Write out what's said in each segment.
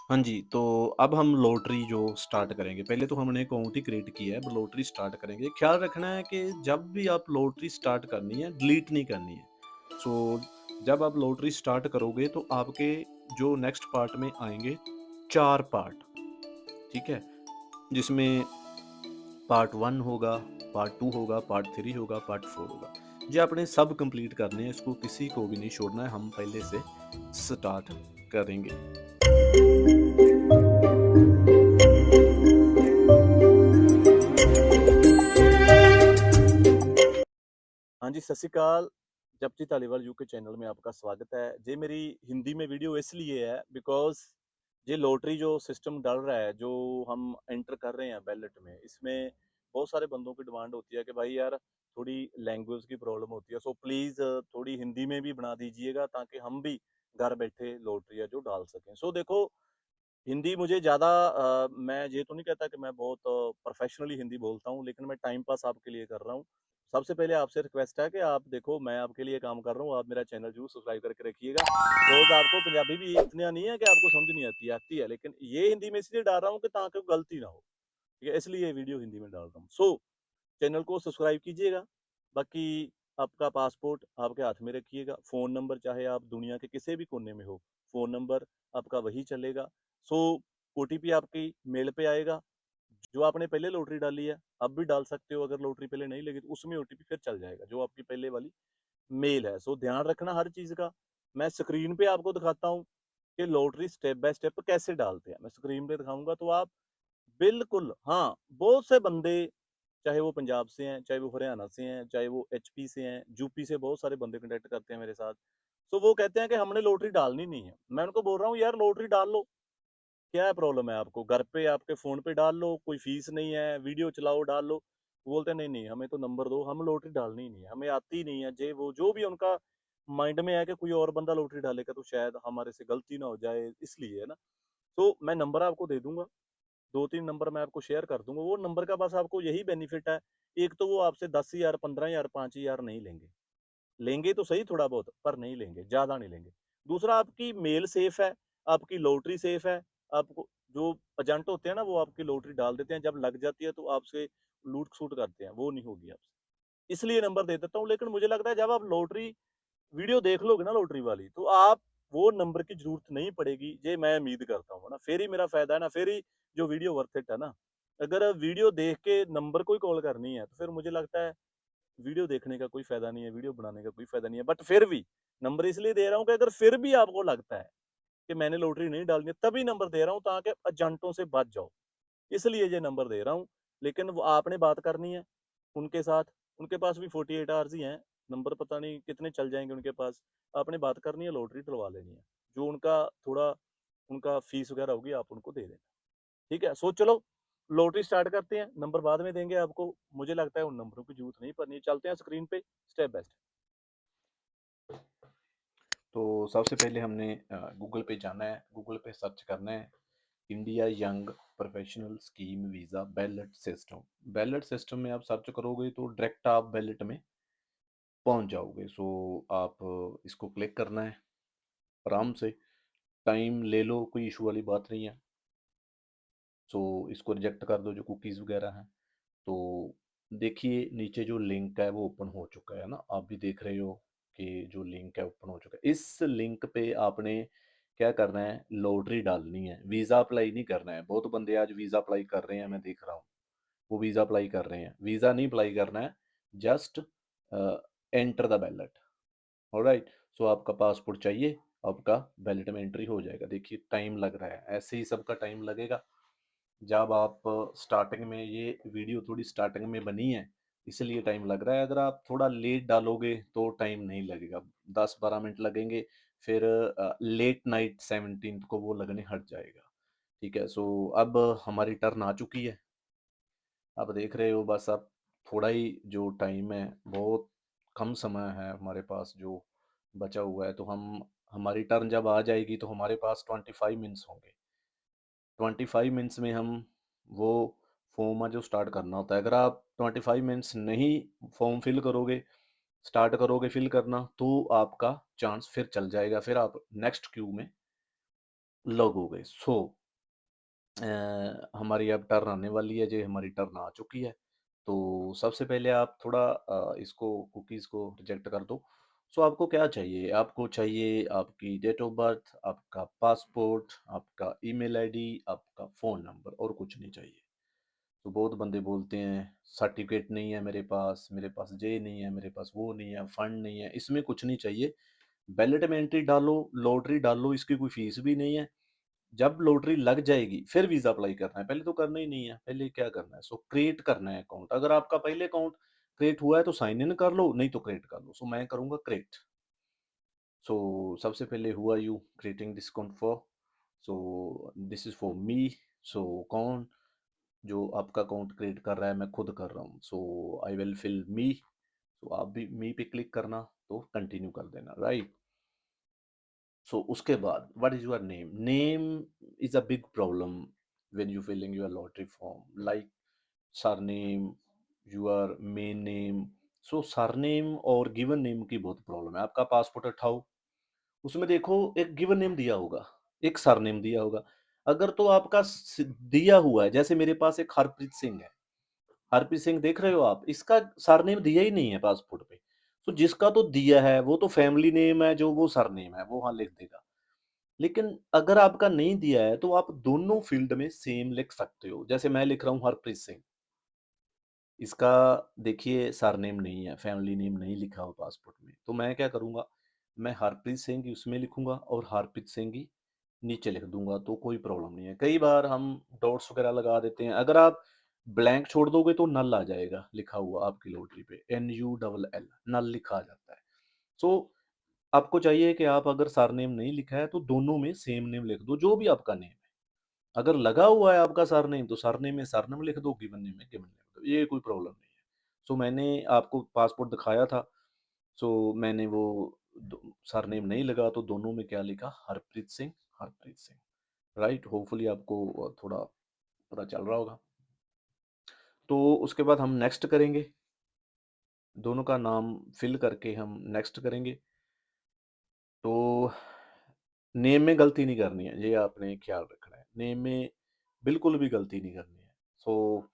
हाँ जी, तो अब हम लॉटरी जो स्टार्ट करेंगे, पहले तो हमने अकाउंट ही क्रिएट किया है, अब लॉटरी स्टार्ट करेंगे। ख़्याल रखना है कि जब भी आप लॉटरी स्टार्ट करनी है, डिलीट नहीं करनी है। सो जब आप लॉटरी स्टार्ट करोगे तो आपके जो नेक्स्ट पार्ट में आएँगे 4 पार्ट, ठीक है? जिसमें पार्ट 1 होगा, पार्ट 2 होगा, पार्ट 3 होगा, पार्ट 4 होगा। ये आपने सब कंप्लीट करने हैं, इसको किसी को भी नहीं छोड़ना है, हम पहले से स्टार्ट करेंगे। हाँ जी, सत श्री अकाल। जपजी धालीवाल यूके चैनल में आपका स्वागत है। ये मेरी हिंदी में वीडियो इसलिए है बिकॉज़ ये लॉटरी जो सिस्टम डल रहा है, जो हम एंटर कर रहे हैं बैलेट में, इसमें बहुत सारे बंदों की डिमांड होती है कि भाई यार थोड़ी लैंग्वेज की प्रॉब्लम होती है, सो प्लीज़ थोड़ी हिंदी में भी बना दीजिएगा ताकि हम भी घर बैठे लॉटरी है जो डाल सकें। सो देखो, हिंदी मुझे ज़्यादा मैं ये तो नहीं कहता कि मैं बहुत प्रोफ़ेशनली हिंदी बोलता हूँ, लेकिन मैं टाइम पास आपके लिए कर रहा हूँ। सबसे पहले आपसे रिक्वेस्ट है कि आप देखो, मैं आपके लिए काम कर रहा हूँ, आप मेरा चैनल ज़रूर सब्सक्राइब करके रखिएगा। बिकॉज़ आपको पंजाबी भी इतना नहीं है कि आपको समझ नहीं आती, आती है, लेकिन ये हिंदी में इसलिए डाल रहा हूँ कि ताकि गलती ना हो, ठीक है? इसलिए ये वीडियो हिंदी में डाल रहा हूँ। सो चैनल को सब्सक्राइब कीजिएगा। बाकी आपका पासपोर्ट आपके हाथ में रखिएगा। फ़ोन नंबर चाहे आप दुनिया के किसी भी कोने में हो, फ़ोन नंबर आपका वही चलेगा। सो ओटीपी आपकी मेल पे आएगा। जो आपने पहले लॉटरी डाली है, अब भी डाल सकते हो। अगर लॉटरी पहले नहीं लगी तो उसमें ओटीपी फिर चल जाएगा, जो आपकी पहले वाली मेल है। सो ध्यान रखना हर चीज़ का। मैं स्क्रीन पे आपको दिखाता हूँ कि लॉटरी स्टेप बाय स्टेप कैसे डालते हैं। मैं स्क्रीन पे दिखाऊँगा तो आप बिल्कुल हाँ, बहुत से बंदे, चाहे वो पंजाब से हैं, चाहे वो हरियाणा से हैं, चाहे वो एचपी से हैं, यूपी से बहुत सारे बंदे कॉन्टैक्ट करते हैं मेरे साथ। सो वो कहते हैं कि हमने लॉटरी डालनी नहीं है। मैं उनको बोल रहा हूँ यार लॉटरी डाल लो, क्या प्रॉब्लम है आपको? घर पे आपके फ़ोन पे डाल लो, कोई फ़ीस नहीं है, वीडियो चलाओ डाल लो। वो बोलते हैं नहीं-नहीं हमें तो नंबर दो, हम लॉटरी डालनी ही नहीं है, हमें आती ही नहीं है। जे वो जो भी उनका माइंड में है कि कोई और बंदा लॉटरी डालेगा तो शायद हमारे से गलती ना हो जाए, इसलिए है ना। तो मैं नंबर आपको दे दूँगा, 2-3 नंबर मैं आपको शेयर कर दूँगा। वो नंबर का बस आपको यही बेनिफिट है, एक तो वो आपसे 10,000, 15,000, 5,000 नहीं लेंगे। लेंगे तो सही थोड़ा बहुत, पर नहीं लेंगे, ज़्यादा नहीं लेंगे। दूसरा, आपकी मेल सेफ है, आपकी लॉटरी सेफ है। आपको जो एजेंट होते हैं ना, वो आपकी लॉटरी डाल देते हैं, जब लग जाती है तो आपसे लूट-खसुट करते हैं, वो नहीं होगी आपसे। इसलिए नंबर दे देता हूँ, लेकिन मुझे लगता है जब आप लॉटरी वीडियो देख लोगे ना लॉटरी वाली, तो आप वो नंबर की ज़रूरत नहीं पड़ेगी, ये मैं उम्मीद करता हूँ, है ना? फिर ही मेरा फ़ायदा है ना, फिर ही जो वीडियो वर्थ इट है ना। अगर वीडियो देख के नंबर को ही कॉल करनी है, तो फिर मुझे लगता है वीडियो देखने का कोई फ़ायदा नहीं है, वीडियो बनाने का कोई फ़ायदा नहीं है। बट फिर भी नंबर इसलिए दे रहा हूँ कि अगर फिर भी आपको लगता है कि मैंने लॉटरी नहीं डालनी है, तभी नंबर दे रहा हूँ ताकि एजेंटों से बच जाओ। इसलिए ये नंबर दे रहा हूँ। लेकिन वो आपने बात करनी है उनके साथ, उनके पास भी 48 आवर्स ही हैं, नंबर पता नहीं कितने चल जाएँगे उनके पास। आपने बात करनी है, लॉटरी डलवा लेनी है। जो उनका थोड़ा उनका फ़ीस वगैरह होगी, आप उनको दे देना। ठीक है? सो चलो लॉटरी स्टार्ट करते हैं, नंबर बाद में देंगे आपको। मुझे लगता है उन नंबरों की ज़रूरत नहीं पड़नी है। चलते हैं स्क्रीन पे स्टेप बाय स्टेप। तो सबसे पहले हमने गूगल पे जाना है, गूगल पे सर्च करना है India young professional scheme visa ballot system. Ballot system में आप सर्च करोगे तो डायरेक्ट आप बैलेट में पहुंच जाओगे। सो आप इसको क्लिक करना है आराम से, टाइम ले लो, कोई इशू वाली बात नहीं है। सो इसको रिजेक्ट कर दो जो कुकीज़ वगैरह हैं। तो देखिए नीचे जो लिंक है वो ओपन हो चुका है ना, आप भी देख रहे हो कि जो लिंक है ओपन हो चुका है। इस लिंक पे आपने क्या करना है, लॉटरी डालनी है, वीज़ा अप्लाई नहीं करना है। बहुत बंदे आज वीज़ा अप्लाई कर रहे हैं, मैं देख रहा हूँ वो वीज़ा अप्लाई कर रहे हैं। वीज़ा नहीं अप्लाई करना है, just enter the ballot. Alright, so आपका पासपोर्ट चाहिए, आपका बैलेट में एंट्री हो जाएगा। देखिए टाइम लग रहा है, ऐसे ही सबका टाइम लगेगा। जब आप स्टार्टिंग में, ये वीडियो थोड़ी स्टार्टिंग में बनी है इसलिए टाइम लग रहा है। अगर आप थोड़ा लेट डालोगे तो टाइम नहीं लगेगा, 10-12 मिनट लगेंगे। फिर लेट नाइट 17 को वो लगने हट जाएगा। ठीक है, सो अब हमारी टर्न आ चुकी है। आप देख रहे हो, बस अब थोड़ा ही जो टाइम है, बहुत कम समय है हमारे पास जो बचा हुआ है। तो हम, हमारी टर्न जब आ जाएगी तो हमारे पास 25 मिनट्स होंगे। 25 मिनट्स में हम वो फॉर्म है जो स्टार्ट करना होता है। अगर आप 25 मिनट्स नहीं फॉर्म फिल करोगे, स्टार्ट करोगे फिल करना, तो आपका चांस फिर चल जाएगा, फिर आप नेक्स्ट क्यू में लॉग हो गए। सो हमारी अब टर्न आने वाली है, जी हमारी टर्न आ चुकी है। तो सबसे पहले आप थोड़ा इसको कुकीज़ को रिजेक्ट कर दो। सो आपको क्या चाहिए? आपको चाहिए आपकी डेट ऑफ बर्थ, आपका पासपोर्ट, आपका ईमेल आईडी, आपका फ़ोन नंबर, और कुछ नहीं चाहिए। तो बहुत बंदे बोलते हैं सर्टिफ़िकेट नहीं है मेरे पास ये नहीं है, मेरे पास वो नहीं है, फंड नहीं है। इसमें कुछ नहीं चाहिए। बैलेट में एंट्री डालो, लॉटरी डालो, इसकी कोई फ़ीस भी नहीं है। जब लॉटरी लग जाएगी फिर वीज़ा अप्लाई करना है, पहले तो करना ही नहीं है। पहले क्या करना है? सो क्रिएट करना है अकाउंट। अगर आपका पहले अकाउंट क्रिएट हुआ है तो साइन इन कर लो, नहीं तो क्रिएट कर लो। सो मैं करूँगा क्रिएट। सो सबसे पहले who are you creating this account for? So this is for me. So कौन जो आपका अकाउंट क्रिएट कर रहा है? मैं खुद कर रहा हूँ। सो आई विल फिल मी। तो आप भी मी पे क्लिक करना, तो कंटिन्यू कर देना, राइट? सो उसके बाद what is your name? Name is a big problem when you feeling your lottery form, like surname, your main name. So surname और गिवन नेम की बहुत प्रॉब्लम है। आपका पासपोर्ट उठाओ, उसमें देखो एक गिवन नेम दिया होगा, एक सरनेम दिया होगा। अगर तो आपका दिया हुआ है, जैसे मेरे पास एक हरप्रीत सिंह है। हरप्रीत सिंह देख रहे हो आप, इसका सरनेम दिया ही नहीं है पासपोर्ट पे। तो जिसका तो दिया है वो तो फैमिली नेम है, जो वो सरनेम है वो हाँ लिख देगा। लेकिन अगर आपका नहीं दिया है तो आप दोनों फील्ड में सेम लिख सकते हो। जैसे मैं लिख रहा हूँ हरप्रीत सिंह, इसका देखिए सरनेम नहीं है, फैमिली नेम नहीं लिखा हुआ पासपोर्ट में। तो मैं क्या करूँगा, मैं हरप्रीत सिंह ही उसमें लिखूँगा और हरप्रीत सिंह ही नीचे लिख दूँगा, तो कोई प्रॉब्लम नहीं है। कई बार हम डॉट्स वगैरह लगा देते हैं। अगर आप ब्लैंक छोड़ दोगे तो नल आ जाएगा लिखा हुआ आपकी लॉटरी पे, NULL नल लिखा आ जाता है। सो आपको चाहिए कि आप अगर सरनेम नहीं लिखा है तो दोनों में सेम नेम लिख दो, जो भी आपका नेम है। अगर लगा हुआ है आपका सरनेम तो सरनेम में सरनेम लिख दो, गिवन नेम में गिवन नेम लिख दो, ये कोई प्रॉब्लम नहीं है। सो मैंने आपको पासपोर्ट दिखाया था। सो मैंने वो सरनेम नहीं लगा तो दोनों में क्या लिखा, हरप्रीत सिंह, हरप्रीत सिंह, राइट? होपफुली आपको थोड़ा पता चल रहा होगा। तो उसके बाद हम नेक्स्ट करेंगे, दोनों का नाम फिल करके हम नेक्स्ट करेंगे। तो नेम में गलती नहीं करनी है, ये आपने ख्याल रखना है। नेम में बिल्कुल भी गलती नहीं करनी है। सो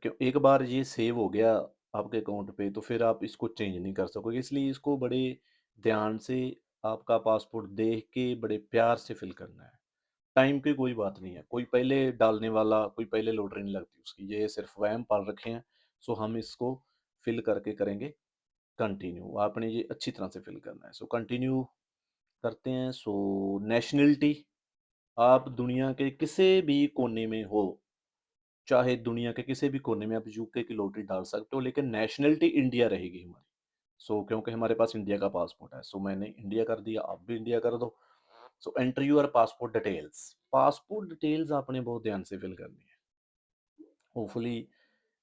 क्यों, एक बार ये सेव हो गया आपके अकाउंट पे तो फिर आप इसको चेंज नहीं कर सकोगे। इसलिए इसको बड़े ध्यान से आपका पासपोर्ट देख के बड़े प्यार से फिल करना है। टाइम की कोई बात नहीं है, कोई पहले डालने वाला, कोई पहले लॉटरी नहीं लगती उसकी, ये सिर्फ वहम पाल रखे हैं। सो हम इसको फिल करके करेंगे कंटिन्यू। आपने ये अच्छी तरह से फिल करना है। सो कंटिन्यू करते हैं। सो नेशनलिटी, आप दुनिया के किसी भी कोने में हो, चाहे दुनिया के किसी भी कोने में आप यूके की लॉटरी डाल सकते हो, लेकिन नेशनलिटी इंडिया रहेगी हमारी। सो क्योंकि हमारे पास इंडिया का पासपोर्ट है, सो मैंने इंडिया कर दिया, आप भी इंडिया कर दो। सो enter your passport details. Passport details आपने बहुत ध्यान से फिल करनी है। होपफुली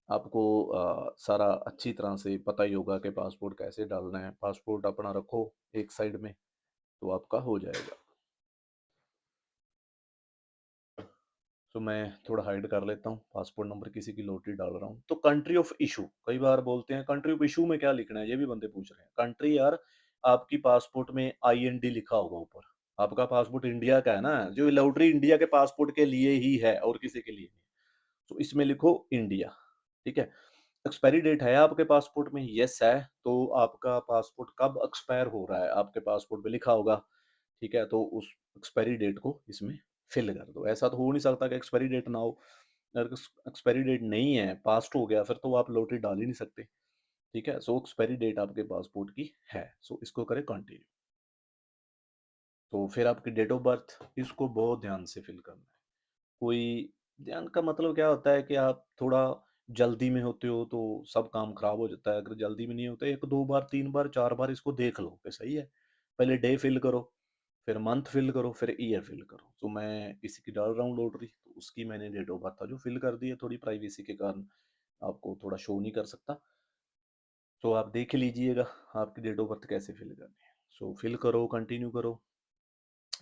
आपको सारा अच्छी तरह से पता ही होगा कि पासपोर्ट कैसे डालना है। पासपोर्ट अपना रखो एक साइड में, तो आपका हो जाएगा। तो मैं थोड़ा हाइड कर लेता हूँ, पासपोर्ट नंबर किसी की लॉटरी डाल रहा हूँ। तो कंट्री ऑफ इशू, कई बार बोलते हैं कंट्री ऑफ इशू में क्या लिखना है, ये भी बंदे पूछ रहे हैं। कंट्री यार, आपकी पासपोर्ट में IND लिखा होगा ऊपर। आपका पासपोर्ट इंडिया का है ना, जो लॉटरी इंडिया के पासपोर्ट के लिए ही है और किसी के लिए नहीं। तो इसमें लिखो इंडिया, ठीक है। एक्सपायरी डेट है आपके पासपोर्ट में? यस है। तो आपका पासपोर्ट कब एक्सपायर हो रहा है आपके पासपोर्ट पे लिखा होगा, ठीक है। तो उस एक्सपायरी डेट को इसमें फिल कर दो। ऐसा तो हो नहीं सकता कि एक्सपायरी डेट ना हो। अगर एक्सपायरी डेट नहीं है, पास्ट हो गया, फिर तो आप लॉटरी डाल ही नहीं सकते, ठीक है। सो एक्सपायरी डेट आपके पासपोर्ट की है। सो इसको करें कंटिन्यू। तो फिर आपकी डेट ऑफ बर्थ, इसको बहुत ध्यान से फिल करना है। कोई ध्यान का मतलब क्या होता है कि आप थोड़ा जल्दी में होते हो तो सब काम खराब हो जाता है। अगर जल्दी में नहीं होता, 1 2 बार 3 बार 4 बार इसको देख लो कि सही है। पहले डे फिल करो, फिर मंथ फिल करो, फिर ईयर फिल करो। तो मैं किसी की डाल रहा हूँ लॉटरी, तो उसकी मैंने डेट ऑफ बर्थ था जो फिल कर दी है। थोड़ी प्राइवेसी के कारण आपको थोड़ा शो नहीं कर सकता। तो आप देख लीजिएगा आपकी डेट ऑफ बर्थ कैसे फिल करनी है। सो फिल करो, कंटिन्यू करो।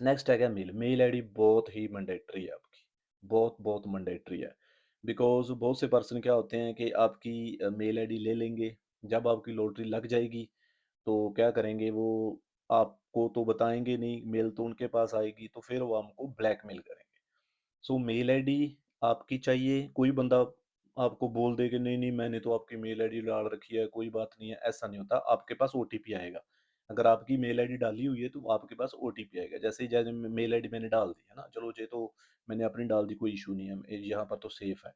नेक्स्ट है क्या, मेल। मेल आईडी बहुत ही मैंडेटरी है आपकी, बहुत बहुत मैंडेटरी है। बिकॉज बहुत से पर्सन क्या होते हैं कि आपकी मेल आईडी ले लेंगे। जब आपकी लॉटरी लग जाएगी तो क्या करेंगे वो, आपको तो बताएँगे नहीं, मेल तो उनके पास आएगी, तो फिर वो हमको ब्लैकमेल करेंगे। सो मेल आईडी आपकी चाहिए, कोई बंदा आपको बोल दे कि नहीं, नहीं मैंने तो आपकी मेल आईडी डाल रखी है, कोई बात नहीं है, ऐसा नहीं होता। आपके पास ओटीपी आएगा। अगर आपकी मेल आईडी डाली हुई है, तो आपके पास ओटीपी आएगा। जैसे ही जैसे मेल आईडी मैंने डाल दी, है ना? चलो ये तो मैंने अपनी डाल दी, कोई इश्यू नहीं है, यहाँ पर तो सेफ है।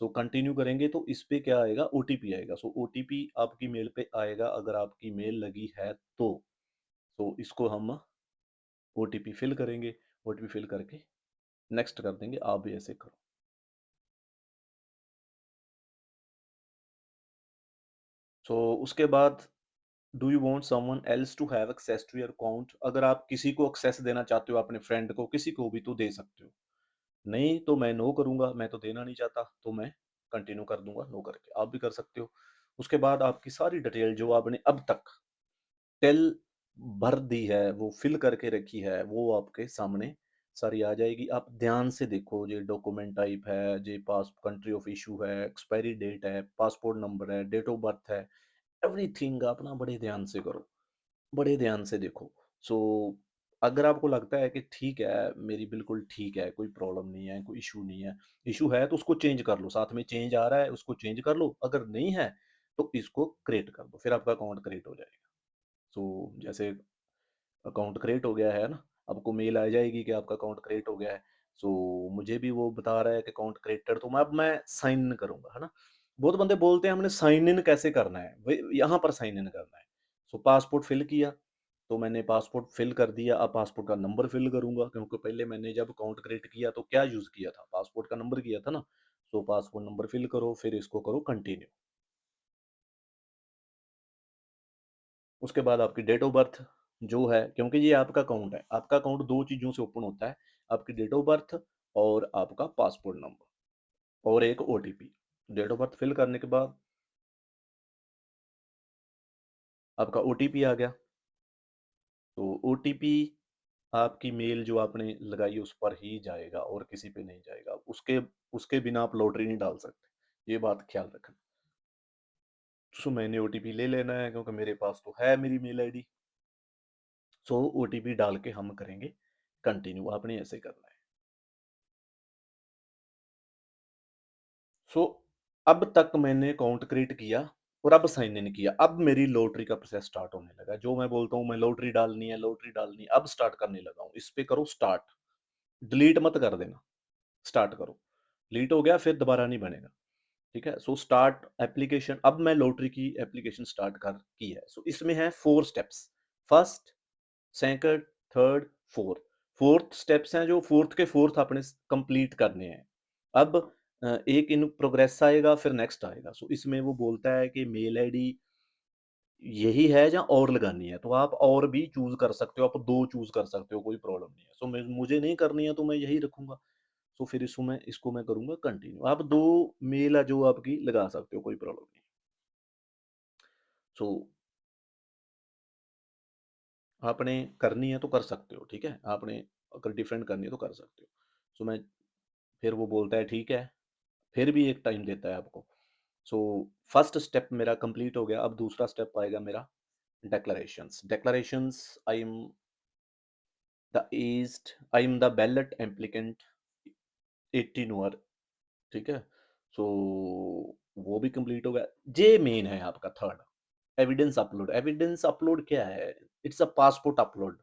सो कंटिन्यू करेंगे तो इस पे क्या आएगा? ओटीपी आएगा। सो ओटीपी आपकी मेल पे आएगा अगर आपकी मेल लगी है तो। सो इसको हम ओटीपी फिल करेंगे, ओटीपी फिल करके नेक्स्ट कर देंगे, आप भी ऐसे करो। सो उसके बाद do you want someone else to have access to your account? अगर आप किसी को एक्सेस देना चाहते हो, अपने फ्रेंड को, किसी को भी, तो दे सकते हो। नहीं तो मैं नो करूँगा, मैं तो देना नहीं चाहता, तो मैं कंटिन्यू कर दूँगा नो करके, आप भी कर सकते हो। उसके बाद आपकी सारी डिटेल जो आपने अब तक टिल भर दी है, वो फिल करके रखी है, वो आपके सामने सारी आ जाएगी। आप ध्यान से देखो, ये डॉक्यूमेंट टाइप है, ये पास कंट्री ऑफ इश्यू है, एक्सपायरी डेट है, पासपोर्ट नंबर है, डेट ऑफ बर्थ है, एवरीथिंग आप ना बड़े ध्यान से करो, बड़े ध्यान से देखो। सो अगर आपको लगता है कि ठीक है, मेरी बिल्कुल ठीक है, कोई प्रॉब्लम नहीं है, कोई इश्यू नहीं है, इश्यू है तो उसको चेंज कर लो, साथ में चेंज आ रहा है, उसको चेंज कर लो, अगर नहीं है, तो इसको क्रिएट कर दो, फिर आपका अकाउंट क्रिएट हो जाएगा। सो जैसे अकाउंट क्रिएट हो गया है ना, आपको मेल आ जाएगी कि आपका अकाउंट क्रिएट हो गया है। सो मुझे भी वो बता रहा है कि अकाउंट क्रिएटेड, तो मैं साइन इन करूँगा, है ना? बहुत बंदे बोलते हैं हमने साइन इन कैसे करना है? भई यहाँ पर साइन इन करना है। सो पासपोर्ट फिल किया, तो मैंने पासपोर्ट फिल कर दिया, अब पासपोर्ट का नंबर फिल करूँगा, क्योंकि पहले मैंने जब अकाउंट क्रिएट किया तो क्या यूज़ किया था? पासपोर्ट का नंबर किया था ना? सो पासपोर्ट नंबर फिल करो, फिर इसको करो कंटिन्यू। उसके बाद आपकी डेट ऑफ बर्थ जो है, क्योंकि ये आपका अकाउंट है, आपका अकाउंट 2 चीज़ों से ओपन होता है, आपकी डेट ऑफ बर्थ और आपका पासपोर्ट नंबर और एक OTP. Date of birth fill करने के बाद आपका ओटीपी आ गया, तो ओटीपी आपकी मेल जो आपने लगाई उस पर ही जाएगा और किसी पे नहीं जाएगा। उसके उसके बिना आप लॉटरी नहीं डाल सकते, ये बात ख्याल रखना। सो मैंने ओटीपी ले लेना है क्योंकि मेरे पास तो है मेरी मेल आईडी। सो ओटीपी डाल के हम करेंगे कंटिन्यू, आपने ऐसे करना है। सो अब तक मैंने अकाउंट क्रिएट किया और अब साइन इन किया। अब मेरी लॉटरी का प्रोसेस स्टार्ट होने लगा। जो मैं बोलता हूँ मैं लॉटरी डालनी है, लॉटरी डालनी है, अब स्टार्ट करने लगा हूँ। इस पे करो स्टार्ट, डिलीट मत कर देना, स्टार्ट करो। डिलीट हो गया फिर दोबारा नहीं बनेगा, ठीक है? सो स्टार्ट एप्लीकेशन, अब मैं लॉटरी की एप्लीकेशन स्टार्ट कर की है। सो इसमें है 4 steps, first, second, third, fourth. Fourth steps हैं जो फोर्थ के फोर्थ आपने कंप्लीट करने हैं। अब एक इन प्रोग्रेस आएगा फिर नेक्स्ट आएगा। सो इसमें वो बोलता है कि मेल आईडी यही है या और लगानी है, तो आप और भी चूज कर सकते हो, आप दो चूज कर सकते हो, कोई प्रॉब्लम नहीं है। सो मुझे नहीं करनी है तो मैं यही रखूंगा। सो फिर इसको मैं करूंगा कंटिन्यू। आप दो मेल है जो आपकी लगा सकते हो, कोई प्रॉब्लम नहीं। सो आपने करनी है तो कर सकते हो, ठीक है? आपने अगर डिफरेंट करनी है तो कर सकते हो। सो मैं फिर वो बोलता है ठीक है, फिर भी एक टाइम देता है आपको। सो फर्स्ट स्टेप मेरा कंप्लीट हो गया, अब दूसरा स्टेप आएगा मेरा declarations. Declarations, I am the ballot applicant 18 year, ठीक है? सो वो भी कंप्लीट हो गया। जे मेन है आपका third, evidence upload. Evidence upload क्या है? इट्स अ पासपोर्ट अपलोड,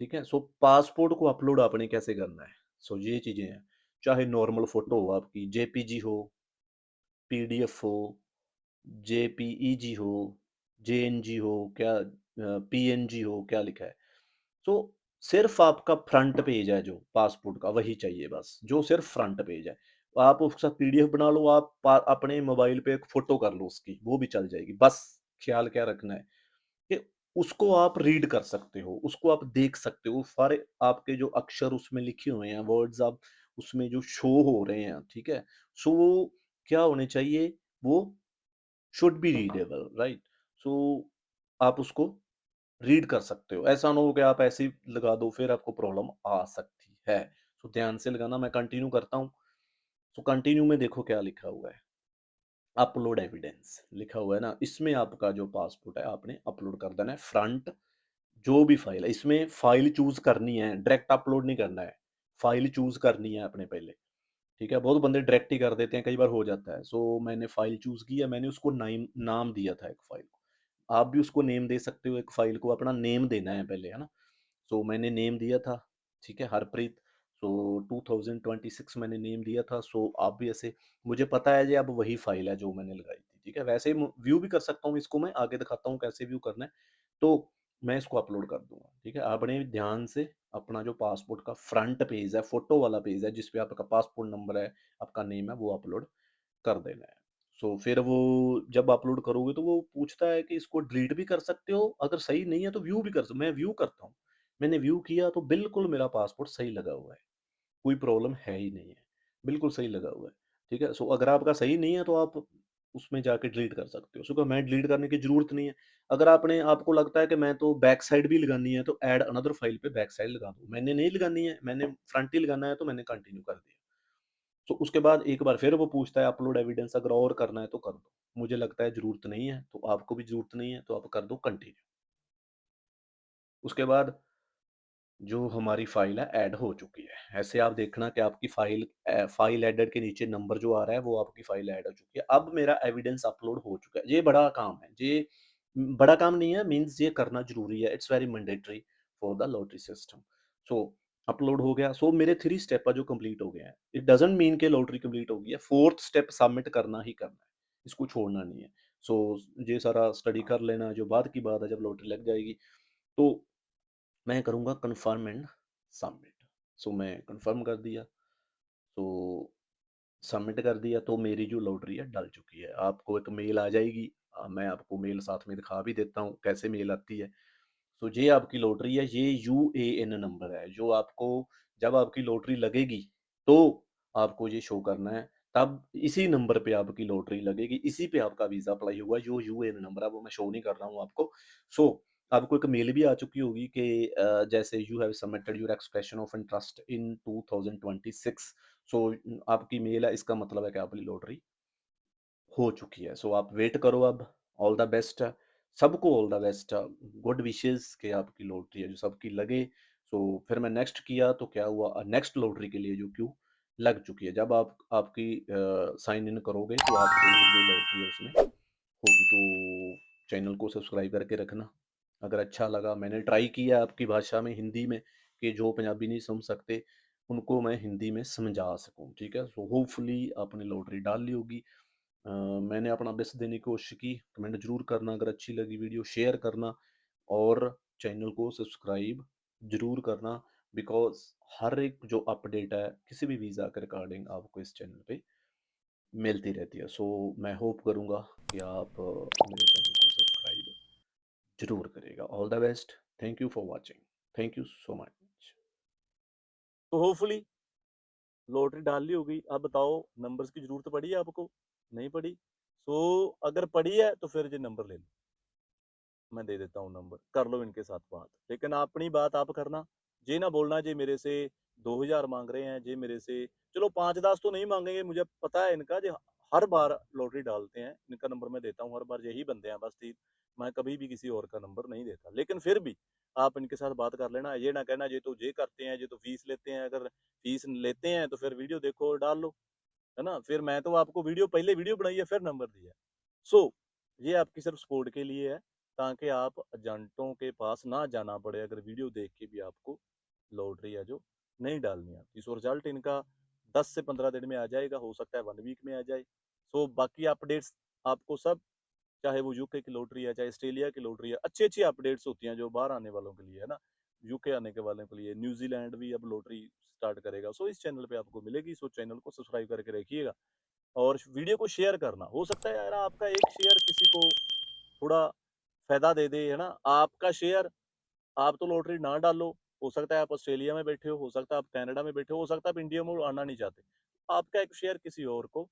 ठीक है? सो पासपोर्ट को अपलोड आपने कैसे करना है? सो ये चीजें हैं, चाहे नॉर्मल फोटो हो आपकी, जेपीजी हो, पीडीएफ हो, जेपीईजी हो, जेएनजी हो, क्या पीएनजी हो, क्या लिखा है? तो सिर्फ आपका फ्रंट पेज है जो पासपोर्ट का, वही चाहिए बस, जो सिर्फ फ्रंट पेज है। आप उसका पीडीएफ बना लो, आप अपने मोबाइल पे एक फोटो कर लो उसकी, वो भी चल जाएगी। बस ख्याल क्या रखना है कि उसको आप रीड कर सकते हो, उसको आप देख सकते हो, सारे आपके जो अक्षर उसमें लिखे हुए हैं, वर्ड्स आप उसमें जो शो हो रहे हैं, ठीक है? सो वो क्या होने चाहिए? वो शुड बी रीडेबल, राइट? सो आप उसको रीड कर सकते हो। ऐसा ना हो कि आप ऐसे ही लगा दो, फिर आपको प्रॉब्लम आ सकती है। सो ध्यान से लगाना। मैं कंटिन्यू करता हूँ। सो कंटिन्यू में देखो क्या लिखा हुआ है, अपलोड एविडेंस लिखा हुआ है ना, इसमें आपका जो पासपोर्ट है आपने अपलोड कर देना है, फ्रंट, जो भी फ़ाइल है, इसमें फ़ाइल चूज़ करनी है, डायरेक्ट अपलोड नहीं करना है। फ़ाइल चूज़ करनी है आपने पहले, ठीक है? बहुत बंदे डायरेक्ट ही कर देते हैं, कई बार हो जाता है। सो मैंने फ़ाइल चूज़ किया, मैंने उसको नाम दिया था एक फ़ाइल को। आप भी उसको नेम दे सकते हो एक फ़ाइल को, अपना नेम देना है पहले, है ना? सो मैंने नेम दिया था, ठीक है? हरप्रीत। सो 2026 मैंने नेम दिया था, सो आप भी ऐसे मुझे पता है ये अब वही फ़ाइल है जो मैंने लगाई थी, ठीक है? वैसे ही व्यू भी कर सकता हूँ इसको मैं, आगे दिखाता हूँ कैसे व्यू करना है। तो मैं इसको अपलोड कर दूँगा, ठीक है? आपने ध्यान से अपना जो पासपोर्ट का फ्रंट पेज है, फ़ोटो वाला पेज है, जिस पे आपका पासपोर्ट नंबर है, आपका नेम है, वो अपलोड कर देना है। सो फिर वो जब अपलोड करोगे तो वो पूछता है कि इसको डिलीट भी कर सकते हो, अगर सही नहीं है तो व्यू भी कर सक मैं व्यू करता हूँ। मैंने व्यू किया तो बिल्कुल मेरा पासपोर्ट सही लगा हुआ है, कोई प्रॉब्लम है ही नहीं है, बिल्कुल सही लगा हुआ है, ठीक है? सो अगर आपका सही नहीं है तो आप उसमें जाके डिलीट कर सकते हो। सो क्या मैं डिलीट करने की ज़रूरत नहीं है। अगर आपको लगता है कि मैं तो बैक साइड भी लगानी है तो ऐड अनदर फाइल पे बैक साइड लगा दो। मैंने नहीं लगानी है, मैंने फ्रंट ही लगाना है तो मैंने कंटिन्यू कर दिया। तो उसके बाद एक बार फिर वो पूछता है अपलोड एविडेंस अगर और करना है तो कर दो। मुझे लगता है ज़रूरत नहीं है, तो आपको भी ज़रूरत नहीं है, तो आप कर दो कंटिन्यू। उसके बाद जो हमारी फ़ाइल है ऐड हो चुकी है। ऐसे आप देखना कि आपकी फ़ाइल एडेड के नीचे नंबर जो आ रहा है वो आपकी फ़ाइल ऐड हो चुकी है। अब मेरा एविडेंस अपलोड हो चुका है। ये बड़ा काम है। ये बड़ा काम नहीं है मीन्स ये करना ज़रूरी है। It's very mandatory for the lottery system. So upload हो गया। सो मेरे 3 स्टेप है जो कंप्लीट हो गए हैं। इट डज़न्ट मीन कि लॉटरी कंप्लीट हो गई है। 4th स्टेप सबमिट करना ही करना है। इसको छोड़ना नहीं है। सो ये सारा स्टडी कर लेना जो बाद की बात है जब लॉटरी लग जाएगी। तो मैं करूँगा कन्फर्म एंड सबमिट। सो मैं कन्फर्म कर दिया, तो सबमिट कर दिया तो मेरी जो लॉटरी है डल चुकी है। आपको एक मेल आ जाएगी। मैं आपको मेल साथ में दिखा भी देता हूँ कैसे मेल आती है। तो ये आपकी लॉटरी है, ये यूएएन नंबर है जो आपको जब आपकी लॉटरी लगेगी तो आपको ये शो करना है। तब इसी नंबर पे आपकी लॉटरी लगेगी, इसी पे आपका वीज़ा अप्लाई होगा, जो यूएएन नंबर है वो मैं शो नहीं कर रहा हूँ आपको। सो आपको एक मेल भी आ चुकी होगी कि जैसे you have submitted your expression of interest in 2026। सो आपकी मेल है, इसका मतलब है कि आपकी लॉटरी हो चुकी है। सो आप वेट करो अब। All the best. सबको all the best. Good wishes कि आपकी लॉटरी है जो सबकी लगे। सो फिर मैं नेक्स्ट किया तो क्या हुआ, नेक्स्ट लॉटरी के लिए जो क्यू लग चुकी है। जब आप आपकी साइन इन करोगे तो आपकी जो लॉटरी है उसमें होगी। तो चैनल को सब्सक्राइब करके रखना। अगर अच्छा लगा, मैंने ट्राई किया आपकी भाषा में हिंदी में कि जो पंजाबी नहीं समझ सकते उनको मैं हिंदी में समझा सकूँ, ठीक है? सो होपफुली आपने लॉटरी डाल ली होगी। मैंने अपना बेस्ट देने की कोशिश की। कमेंट ज़रूर करना, अगर अच्छी लगी वीडियो शेयर करना और चैनल को सब्सक्राइब ज़रूर करना, बिकॉज़ हर एक जो अपडेट है किसी भी वीज़ा के रिगार्डिंग आपको इस चैनल पे मिलती रहती है। सो मैं होप करूँगा कि आप मेरे चैनल को सब्सक्राइब ज़रूर करिएगा। All the best. Thank you for watching. Thank you so much. तो होपफुली लॉटरी डाल ली होगी। अब बताओ नंबर्स की ज़रूरत पड़ी है आपको? नहीं पड़ी? सो अगर पड़ी है तो फिर ये नंबर ले लो। मैं दे देता हूँ नंबर, कर लो इनके साथ बात। लेकिन अपनी बात आप करना, ये ना बोलना जी मेरे से 2000 माँग रहे हैं, जी मेरे से चलो 5-10 तो नहीं माँगेंगे, मुझे पता है इनका जी हर बार लॉटरी डालते हैं, इनका नंबर मैं देता हूँ, हर बार यही बंदे हैं बस 3 मैं कभी भी किसी और का नंबर नहीं देता। लेकिन फिर भी आप इनके साथ बात कर लेना, ये ना कहना ये तो ये करते हैं, ये तो फीस लेते हैं, अगर फीस लेते हैं तो फिर वीडियो देखो और डाल लो, है ना? फिर मैं तो आपको पहले वीडियो बनाई है, फिर नंबर दिया है। सो ये आपकी सिर्फ सपोर्ट के लिए है, ताकि आप एजेंटों के पास ना जाना पड़े अगर वीडियो देख के भी आपको लॉटरी है जो नहीं डालनी आती। सो रिजल्ट इनका 10 से 15 दिन में आ जाएगा, हो सकता है 1 वीक में आ जाए। सो बाकी अपडेट्स आपको सब, चाहे वो यूके की लॉटरी है, चाहे ऑस्ट्रेलिया की लॉटरी है, अच्छी-अच्छी अपडेट्स होती हैं जो बाहर आने वालों के लिए, है ना? यूके आने के वालों के लिए, न्यूज़ीलैंड भी अब लॉटरी स्टार्ट करेगा। सो इस चैनल पे आपको मिलेगी, सो चैनल को सब्सक्राइब करके रखिएगा और वीडियो को शेयर करना। हो सकता है यार आपका एक शेयर किसी को थोड़ा फ़ायदा दे दे, है ना? आपका शेयर, आप तो लॉटरी ना डालो, हो सकता है आप ऑस्ट्रेलिया में बैठे हो सकता है आप कनाडा में बैठे हो सकता है आप इंडिया में आना नहीं चाहते। आपका एक शेयर किसी और को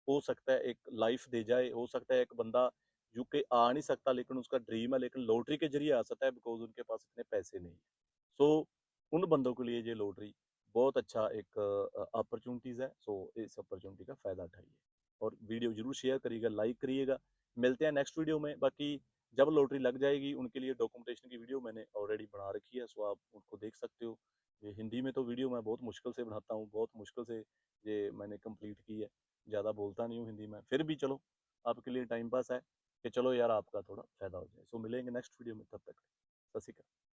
हो सकता है एक लाइफ दे जाए, हो सकता है एक बंदा यूके आ नहीं सकता लेकिन उसका ड्रीम है लेकिन लॉटरी के ज़रिए आ सकता है बिकॉज़ उनके पास इतने पैसे नहीं हैं। सो उन बंदों के लिए ये लॉटरी बहुत अच्छा एक अपॉर्च्युनिटीज़ है। सो इस अपॉर्च्युनिटी का फ़ायदा उठाइए और वीडियो ज़रूर शेयर करिएगा, लाइक करिएगा। मिलते हैं नेक्स्ट वीडियो में। बाकी जब लॉटरी लग जाएगी उनके लिए डॉक्यूमेंटेशन की वीडियो मैंने ऑलरेडी बना रखी है, सो आप उनको देख सकते हो। ये हिंदी में तो वीडियो मैं बहुत मुश्किल से बनाता हूँ, बहुत मुश्किल से ये मैंने कंप्लीट की है, ज़्यादा बोलता नहीं हूँ हिंदी में, फिर भी चलो आपके लिए टाइम पास है कि चलो यार आपका थोड़ा फ़ायदा हो जाए। सो मिलेंगे नेक्स्ट वीडियो में, तब तक सत श्री अकाल।